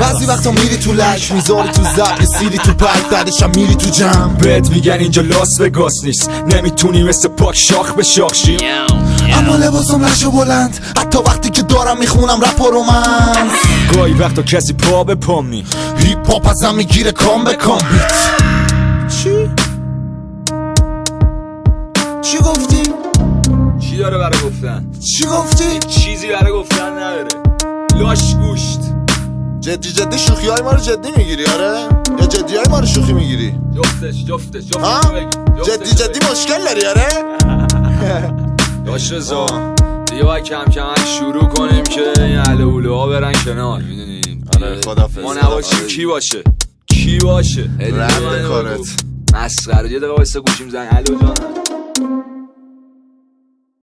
بعضی وقتا میری تو لک میذاری تو زب، سیری تو پک بعدشم میری تو جمع. بهت میگن اینجا لاس وگاس نیست، نمیتونی مثل پاک شاخ به شاخ شی. اما لباسم نشو بلند حتی وقتی که دارم میخونم رپ و رومنس. گاهی وقتا کسی پا به پام نی، هیپ هاپ ازم میگیره کام به کام بیت. چی گفتی؟ چی داره برای گفتن؟ چی گفتی؟ چیزی برای گفتن نداره. لاش گوشت. جدی شوخی های ما رو جدی میگیری آره؟ یا جدی های ما رو شوخی میگیری؟ جفتش جدی مشکل داری آره؟ داش رضا دیگه باید کم کم شروع کنیم که این اهل اولوها برن کنار، میدونیم؟ آره خدافظ. ما نباشیم کی باشه؟ کی باشه؟ رد کارت مسخره. یه دقیقه واسه گوشیم زنگ. الو جان.